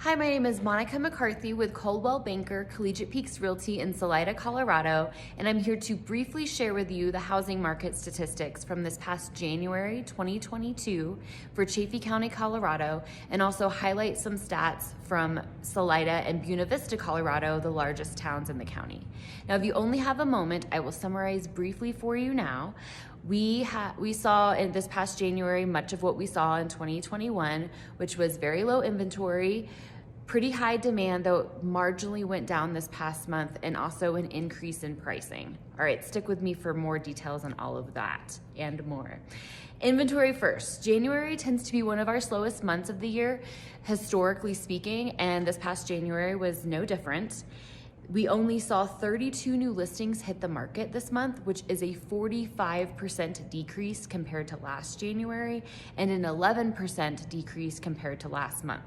Hi, my name is Monica McCarthy with Coldwell Banker Collegiate Peaks Realty in Salida, Colorado, and I'm here to briefly share with you the housing market statistics from this past January 2022 for Chaffee County, Colorado, and also highlight some stats from Salida and Buena Vista, Colorado, the largest towns in the county. Now, if you only have a moment, I will summarize briefly for you now. We saw in this past January much of what we saw in 2021, which was very low inventory, pretty high demand, though marginally went down this past month, and also an increase in pricing. All right, stick with me for more details on all of that and more. Inventory first. January tends to be one of our slowest months of the year, historically speaking, and this past January was no different. We only saw 32 new listings hit the market this month, which is a 45% decrease compared to last January and an 11% decrease compared to last month.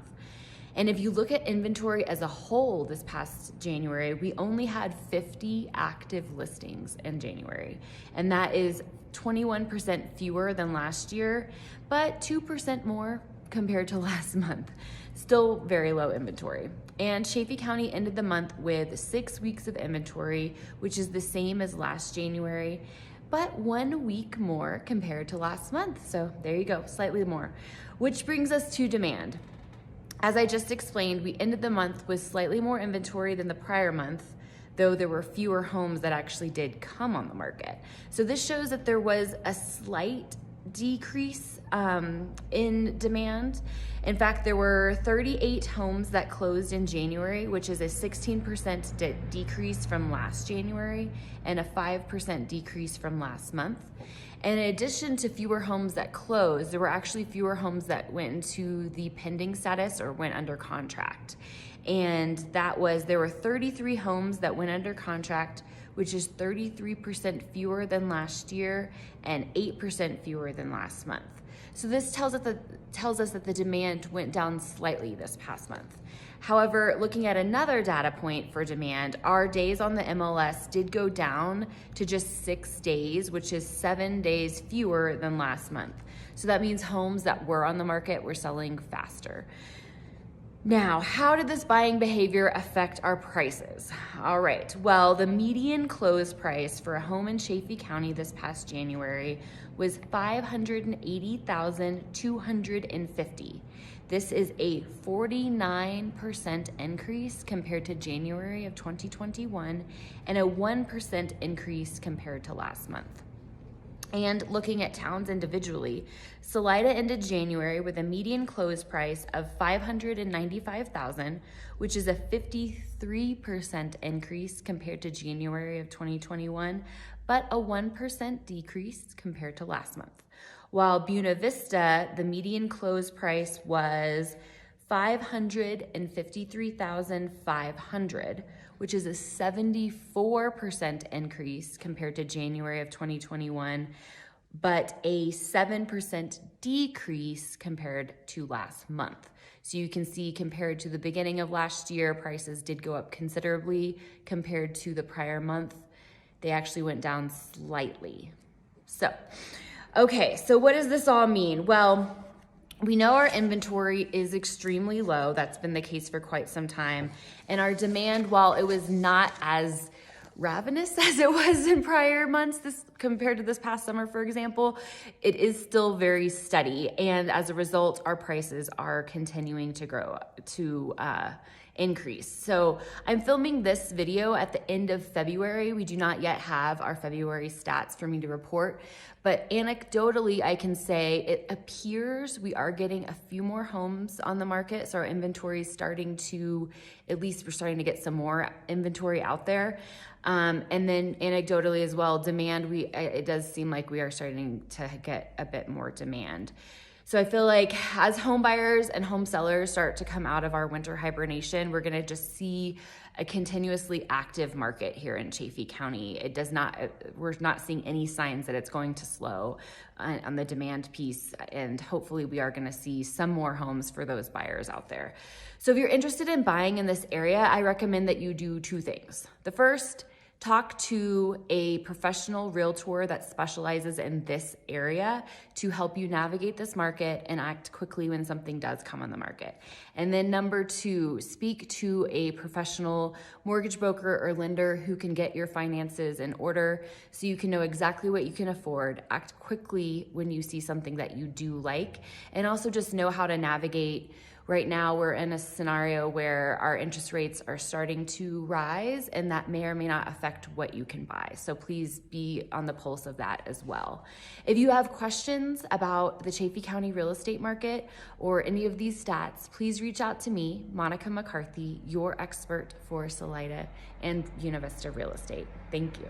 And if you look at inventory as a whole this past January, we only had 50 active listings in January. And that is 21% fewer than last year, but 2% more compared to last month. Still very low inventory. And Chaffee County ended the month with 6 weeks of inventory, which is the same as last January, but 1 week more compared to last month. So there you go, slightly more. Which brings us to demand. As I just explained, we ended the month with slightly more inventory than the prior month, though there were fewer homes that actually did come on the market. So this shows that there was a slight decrease in demand. In fact, there were 38 homes that closed in January, which is a 16% decrease from last January and a 5% decrease from last month. And in addition to fewer homes that closed, there were actually fewer homes that went into the pending status or went under contract. And there were 33 homes that went under contract, which is 33% fewer than last year and 8% fewer than last month. So this tells us that the demand went down slightly this past month. However, looking at another data point for demand, our days on the MLS did go down to just 6 days, which is 7 days fewer than last month. So that means homes that were on the market were selling faster. Now, how did this buying behavior affect our prices? All right, well, the median close price for a home in Chaffee County this past January was $580,250. This is a 49% increase compared to January of 2021 and a 1% increase compared to last month. And looking at towns individually, Salida ended January with a median close price of $595,000, which is a 53% increase compared to January of 2021, but a 1% decrease compared to last month. While Buena Vista, the median close price was $553,500, which is a 74% increase compared to January of 2021, but a 7% decrease compared to last month. So you can see compared to the beginning of last year, prices did go up considerably. Compared to the prior month, they actually went down slightly. So what does this all mean? Well, we know our inventory is extremely low. That's been the case for quite some time. And our demand, while it was not as ravenous as it was in prior months compared to this past summer, for example, it is still very steady. And as a result, our prices are continuing to increase. So I'm filming this video at the end of February. We do not yet have our February stats for me to report, but anecdotally, I can say it appears we are getting a few more homes on the market. So our inventory is starting to, at least we're starting to get some more inventory out there. And then anecdotally as well, demand, it does seem like we are starting to get a bit more demand. So I feel like as home buyers and home sellers start to come out of our winter hibernation, we're gonna just see a continuously active market here in Chaffee County. We're not seeing any signs that it's going to slow on the demand piece, and hopefully we are gonna see some more homes for those buyers out there. So if you're interested in buying in this area, I recommend that you do two things. The first, Talk to a professional realtor that specializes in this area to help you navigate this market and act quickly when something does come on the market. And then number 2, speak to a professional mortgage broker or lender who can get your finances in order so you can know exactly what you can afford, act quickly when you see something that you do like, and also just know how to navigate. Right now, we're in a scenario where our interest rates are starting to rise, and that may or may not affect what you can buy. So please be on the pulse of that as well. If you have questions about the Chaffee County real estate market or any of these stats, please reach out to me, Monica McCarthy, your expert for Salida and Buena Vista real estate. Thank you.